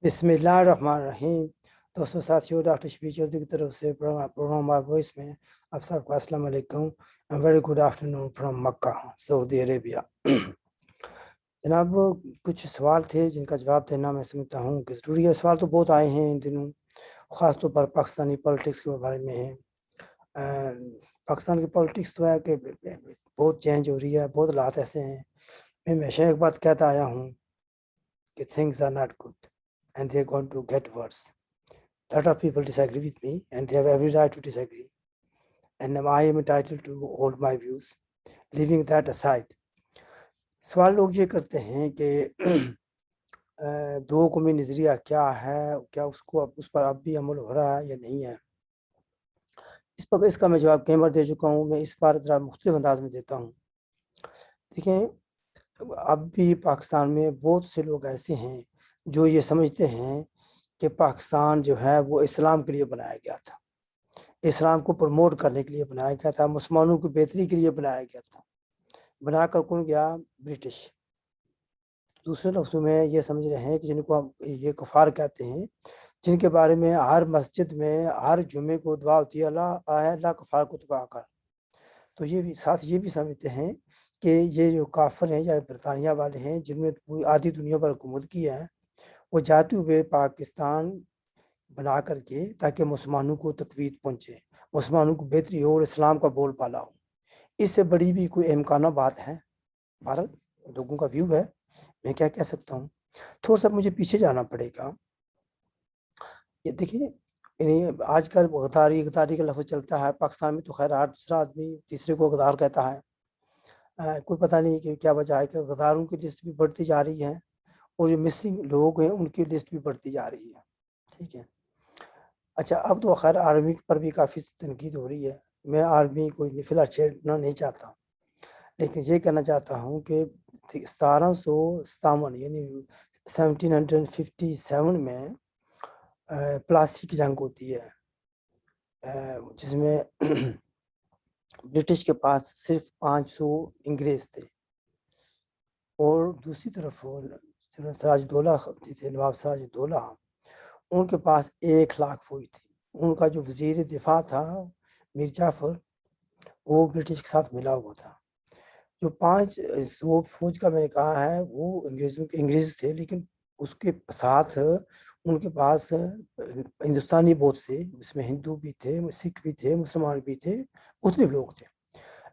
बिस्मिल्लाहिर्रहमानिर्रहीम। दोस्तों साथियों, डॉक्टर शफी चौधरी की तरफ से प्रोग्राम माय वॉइस में आप सबको अस्सलाम वालेकुम and very good afternoon from Mecca, Saudi Arabia. जनाब, कुछ सवाल थे जिनका जवाब देना मैं समझता हूँ कि ज़रूरी है। सवाल तो बहुत आए हैं इन दिनों, ख़ासतौर पर पाकिस्तानी पॉलिटिक्स के बारे में है। पाकिस्तान की पॉलिटिक्स तो है कि बहुत चेंज हो रही है, बहुत हालात ऐसे हैं। मैं हमेशा एक बात कहता आया हूँ कि things are not good and they're going to get worse. A lot of people disagree with me and they have every right to disagree. And I am entitled to hold my views. Leaving that aside, सवाल लोग ये करते हैं कि दो कौमी नज़रिया क्या है, क्या उसको उस पर अब भी अमल हो रहा है या नहीं है। इसका मैं जवाब कई बार दे चुका हूँ। मैं इस बार ज़रा मुख्तलिफ अंदाज में देता हूँ। देखें, अब भी पाकिस्तान में बहुत से लोग ऐसे हैं जो ये समझते हैं कि पाकिस्तान जो है वो इस्लाम के लिए बनाया गया था, इस्लाम को प्रमोट करने के लिए बनाया गया था, मुसलमानों की बेहतरी के लिए बनाया गया था। बनाकर कौन गया? ब्रिटिश। दूसरे लफ्ज़ों में ये समझ रहे हैं कि जिनको हम ये कुफार कहते हैं, जिनके बारे में हर मस्जिद में हर जुमे को दुआ होती है, अल्लाह आए अल्लाह कुफार को तबाह कर। तो ये भी साथ ये भी समझते हैं कि ये जो काफिर हैं या बरतानिया वाले हैं जिन्होंने पूरी आधी दुनिया पर हुकूमत की है, वो जाते हुए पाकिस्तान बना करके ताकि मुसलमानों को तकवीत पहुँचे, मुसलमानों को बेहतरी हो और इस्लाम का बोलबाला हो। इससे बड़ी भी कोई इम्काना बात है? बहरहाल लोगों का व्यू है, मैं क्या कह सकता हूँ। थोड़ा सा मुझे पीछे जाना पड़ेगा। ये देखिए, आजकल गद्दारी गद्दारी का लफ्ज़ चलता है पाकिस्तान में, तो खैर हर दूसरा आदमी तीसरे को गद्दार कहता है। कोई पता नहीं कि क्या वजह है कि गद्दारों की लिस्ट भी बढ़ती जा रही है और जो मिसिंग लोग हैं उनकी लिस्ट भी बढ़ती जा रही है। ठीक है। अच्छा, अब तो खैर आर्मी पर भी काफ़ी तनकीद हो रही है। मैं आर्मी को फिलहाल छेड़ना नहीं चाहता, लेकिन ये कहना चाहता हूँ कि 1757 यानी 1757 में प्लासी की जंग होती है, जिसमें ब्रिटिश के पास सिर्फ 500 अंग्रेज थे और दूसरी तरफ सिराजुद्दौला थे, नवाब सिराजुद्दौला, उनके पास 1,00,000 फौज थी। उनका जो वजीर दिफा था मीर जाफर, वो ब्रिटिश के साथ मिला हुआ था। जो 500 फौज का मैंने कहा है वो अंग्रेज थे, लेकिन उसके साथ उनके पास हिंदुस्तानी बहुत से, उसमें हिंदू भी थे, सिख भी थे, मुसलमान भी थे, मुख्तलिफ लोग थे।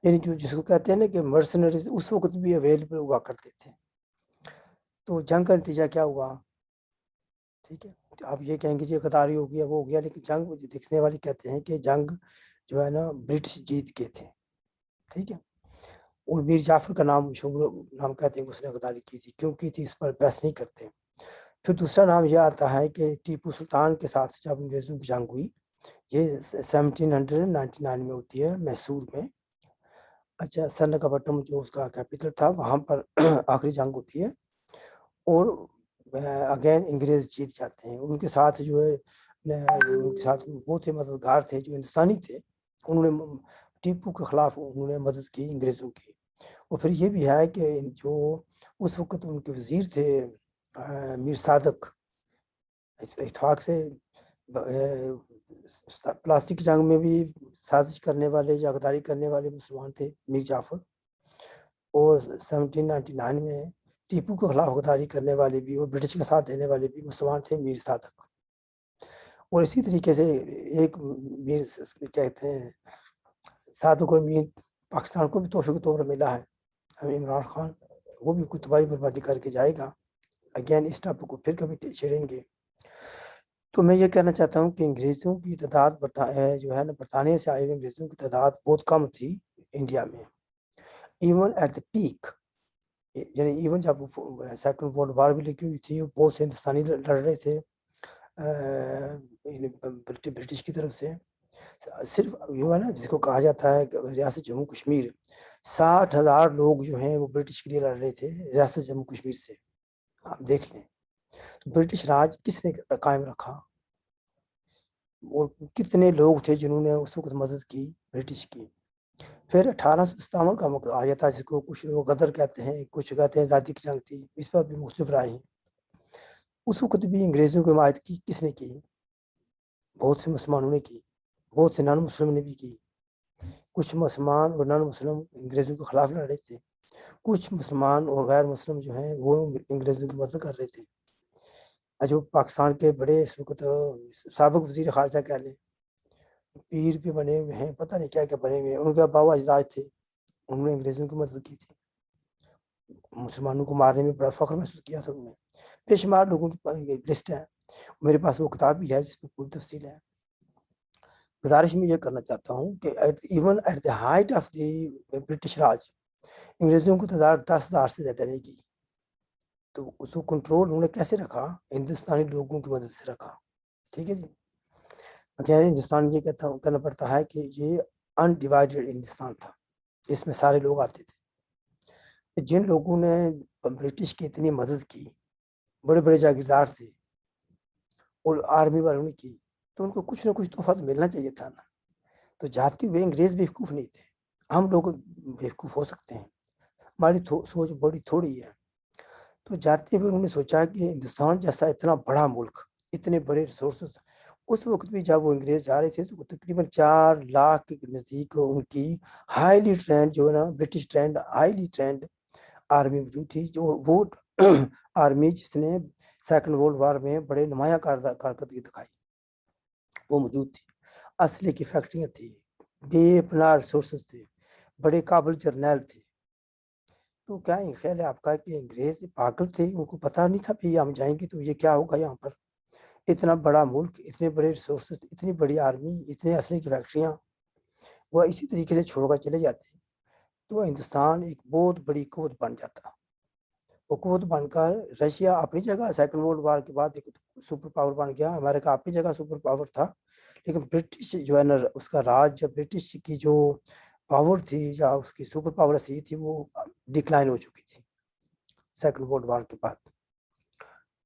यानी जो जिसको कहते हैं ना कि मर्सनरीज उस वक्त भी अवेलेबल हुआ करते थे। तो जंग का नतीजा क्या हुआ? ठीक है, तो आप ये कहेंगे जी गद्दारी हो गया, वो हो गया, लेकिन जंग दिखने वाली कहते हैं कि जंग जो है ना ब्रिटिश जीत के थे। ठीक है। और मीर जाफर का नाम मशहूर नाम कहते हैं कि उसने गद्दारी की थी, क्यों की थी इस पर बहस नहीं करते। फिर दूसरा नाम यह आता है कि टीपू सुल्तान के साथ जब अंग्रेज़ों की जंग हुई, ये 1799 में होती है मैसूर में। अच्छा, सरनगपट्टम जो उसका कैपिटल था वहाँ पर आखिरी जंग होती है और अगेन अंग्रेज़ जीत जाते हैं। उनके साथ जो है उनके साथ बहुत से मददगार थे जो हिंदुस्तानी थे, उन्होंने टीपू के खिलाफ उन्होंने मदद की अंग्रेज़ों की। और फिर ये भी है कि जो उस वक़्त उनके वज़ीर थे मीर सादक, इत्तेफ़ाक से प्लास्टिक जंग में भी साजिश करने वाले या गद्दारी करने वाले मुसलमान थे मीर जाफ़र, और 1799 में टीपू के खिलाफ गद्दारी करने वाले भी और ब्रिटिश का साथ देने वाले भी मुसलमान थे मीर सादक। और इसी तरीके से एक मीर कहते हैं सादक और मीर पाकिस्तान को भी तोहफ़े के तौर पर मिला है। इमरान खान वो भी कोई तबाही बर्बादी करके जाएगा। अगेन इस टॉपिक को फिर कभी छेड़ेंगे। तो मैं ये कहना चाहता हूँ कि अंग्रेज़ों की तादाद जो है ना, बरतानिया से आए हुए अंग्रेज़ों की तादाद बहुत कम थी इंडिया में। इवन एट द पीक, यानी इवन जब सेकंड वर्ल्ड वार भी लगी हुई थी, बहुत से हिंदुस्तानी लड़ रहे थे ब्रिटिश की तरफ से। सिर्फ ये है ना जिसको कहा जाता है रियासत जम्मू कश्मीर, 60,000 लोग जो हैं वो ब्रिटिश के लिए लड़ रहे थे रियासत जम्मू कश्मीर से। आप देख लें, तो ब्रिटिश राज किसने कायम रखा और कितने लोग थे जिन्होंने उस वक़्त मदद की ब्रिटिश की। फिर 1857 का वक़्त आ जाता है जिसको कुछ लोग गदर कहते हैं, कुछ कहते हैं आज़ादी की जंग थी, इस पर भी मुख्तलिफ राय हैं। उस वक्त भी अंग्रेज़ों की हिमायत की किसने की? बहुत से मुसलमानों ने की, बहुत से नॉन मुस्लिम ने भी की। कुछ मुसलमान और नॉन मुस्लिम अंग्रेज़ों के खिलाफ लड़ रहे थे, कुछ मुसलमान और गैर मुस्लिम जो हैं वो अंग्रेज़ों की मदद कर रहे थे। जो पाकिस्तान के बड़े इस वक्त साबिक वज़ीर ख़ारजा कह लें, पीर भी बने हुए हैं, पता नहीं क्या-क्या बने हुए हैं। उनके बाबा अजदाद थे, उन्होंने अंग्रेज़ों की मदद की थी। मुसलमानों को मारने में बड़ा फ़ख्र महसूस किया था उन्होंने। बेशुमार लोगों की लिस्ट है, मेरे पास वो किताब भी है जिसमें पूरी तफ़सील है। गुज़ारिश मैं ये करना चाहता हूँ कि even at the height of the British Raj, अंग्रेज़ों की तादाद 10,000 से ज़्यादा नहीं की। तो उसको कंट्रोल उन्होंने कैसे रखा? हिंदुस्तानी लोगों की मदद से रखा। ठीक है जी। खैर हिंदुस्तान ये कहना पड़ता है कि ये अनडिवाइडेड हिंदुस्तान था, इसमें सारे लोग आते थे। जिन लोगों ने ब्रिटिश की इतनी मदद की, बड़े-बड़े जागीरदार थे और आर्मी वालों ने की, तो उनको कुछ ना कुछ तोहफ़ा तो मिलना चाहिए था ना। तो जाते हुए अंग्रेज़ बेवकूफ़ नहीं थे, हम लोग बेवकूफ़ हो सकते हैं, हमारी सोच बड़ी थोड़ी है। तो जाते हुए उन्होंने सोचा कि हिंदुस्तान जैसा इतना बड़ा मुल्क, इतने बड़े रिसोर्सेज़, उस वक़्त भी जब वो अंग्रेज़ जा रहे थे तो तकरीबन 4 लाख के नज़दीक उनकी हाइली ट्रेन्ड जो है ना British trained highly trained army मौजूद थी, जो वो आर्मी जिसने सेकंड वर्ल्ड वॉर में बड़े नुमायाँ कारकर्दगी दिखाई, वो मौजूद थी। असले की फैक्ट्रियाँ थी, बेपनाह रिसोर्सेज़ थे, बड़े काबिल जर्नैल थे। तो क्या ये ख़्याल है आपका कि अंग्रेज़ पागल थे, उनको पता नहीं था भई हम जाएँगे तो ये क्या होगा यहाँ पर? इतना बड़ा मुल्क, इतने बड़े रिसोर्सेज़, इतनी बड़ी आर्मी, इतने असले की फैक्ट्रियाँ, वो इसी तरीके से छोड़कर चले जाते, तो हिंदुस्तान एक बहुत बड़ी क़ुव्वत बन जाता। वो क़ुव्वत बनकर रशिया अपनी जगह सेकंड वर्ल्ड वॉर के बाद एक सुपर पावर बन गया, अमेरिका अपनी जगह सुपर पावर था, लेकिन ब्रिटिश जो है ना उसका राज जब ब्रिटिश की जो पावर थी या उसकी सुपर पावर ऐसी थी वो डिक्लाइन हो चुकी थी, सेकंड वर्ल्ड वॉर के बाद।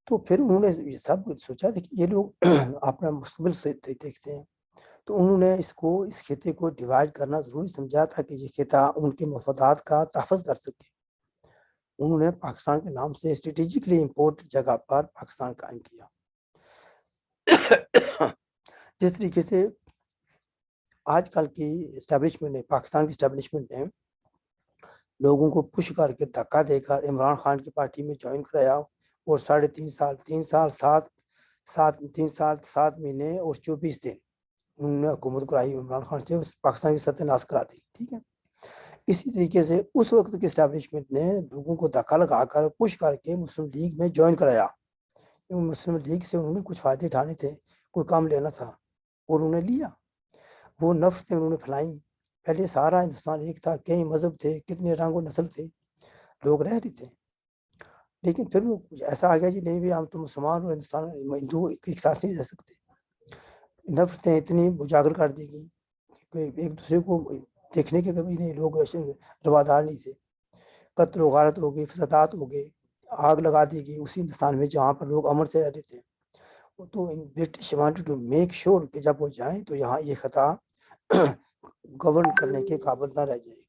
तो फिर उन्होंने ये सब कुछ सोचा था कि ये लोग अपना मुस्तकबिल से देखते हैं। तो उन्होंने इस खित्ते को डिवाइड करना ज़रूरी समझा था कि ये खित्ता उनके मफादात का तहफ़्फ़ुज़ कर सके। उन्होंने पाकिस्तान के नाम से स्ट्रैटेजिकली इम्पोर्टेंट जगह पर पाकिस्तान कायम किया। जिस तरीके से आजकल की एस्टेब्लिशमेंट ने पाकिस्तान की एस्टेब्लिशमेंट ने लोगों को पुश करके धक्का देकर इमरान खान की पार्टी में जॉइन कराया और 3 साल 7 महीने और 24 दिन उन्होंने हुकूमत कराई इमरान खान से पाकिस्तान की सत्यानाश करा दी, ठीक है। इसी तरीके से उस वक्त की एस्टेब्लिशमेंट ने लोगों को धक्का लगाकर पुश करके मुस्लिम लीग में जॉइन कराया, क्योंकि मुस्लिम लीग से उन्होंने कुछ फ़ायदे उठाने थे, कोई काम लेना था और उन्होंने लिया। वो नफ़रतें उन्होंने फैलाई, पहले सारा हिंदुस्तान एक था, कई मज़हब थे, कितने रंग और नस्ल थे, लोग रह रहे थे। लेकिन फिर वो ऐसा आ गया जी नहीं भई हम तो मुसलमान और हिंदू एक साथ नहीं रह सकते। नफ़रतें इतनी उजागर कर दी गई कि एक दूसरे को देखने के कभी नहीं, लोग ऐसे रवादार नहीं थे। कत्ल व गारत हो गई, फ़सादात हो गए, आग लगा दी गई उसी हिंदुस्तान में जहाँ पर लोग अमन से रह रहे थे। तो British wanted to make sure कि जब वो जाएँ तो यहाँ ये खता गवर्न करने के काबिल ना रह जाए।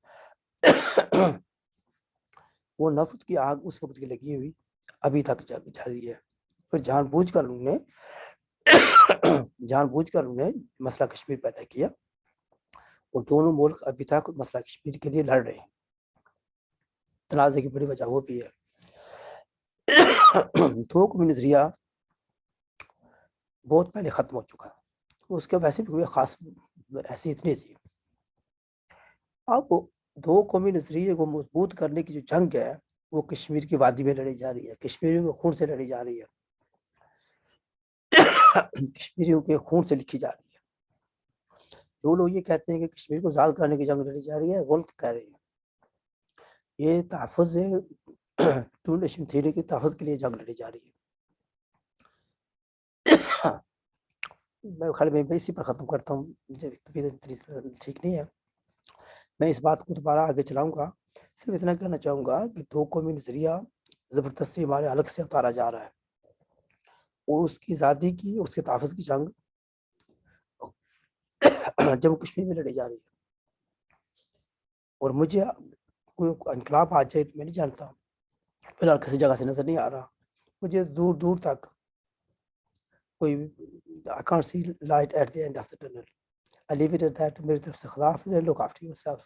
वो नफ़रत की आग उस वक़्त की लगी हुई अभी तक जारी है। फिर जानबूझकर उन्होंने मसला कश्मीर पैदा किया और दोनों मुल्क अभी तक मसला कश्मीर के लिए लड़ रहे हैं। तनाज़े की बड़ी वजह वो भी है। 2 कौमी नज़रिया बहुत पहले ख़त्म हो चुका है, उसके वैसे भी कोई ख़ास हैसियत नहीं थी। अब 2 कौमी नज़रिए को मज़बूत करने की जो जंग है, वो कश्मीर की वादी में लड़ी जा रही है, कश्मीरियों के खून से लड़ी जा रही है। कश्मीरियों के खून से लिखी जा रही है। जो लोग ये कहते हैं कि कश्मीर को आज़ाद कराने की जंग लड़ी जा रही है, गलत कह रहे हैं। ये तहफ़्फ़ुज़ टू नेशन थ्योरी के तहफ़्फ़ुज़ के लिए जंग लड़ी जा रही है। मैं इसी पर ख़त्म करता हूँ, मुझे तबीयत इतनी ठीक नहीं है। मैं इस बात को दोबारा आगे चलाऊँगा, सिर्फ़ इतना कहना चाहूँगा कि 2 कौमी नज़रिया ज़बरदस्ती हमारे अलग से उतारा जा रहा है और उसकी आज़ादी की, उसके तहफ़्फ़ुज़ की जंग जम्मू कश्मीर में लड़ी जा रही है और मुझे कोई इनकलाब आ जाए तो मैं नहीं जानता, फिलहाल किसी जगह से नज़र नहीं आ रहा। मुझे दूर-दूर तक کوئی I can't see light at the end of the tunnel. I leave it at that. میری طرف سے خدا حافظ. Look after yourself.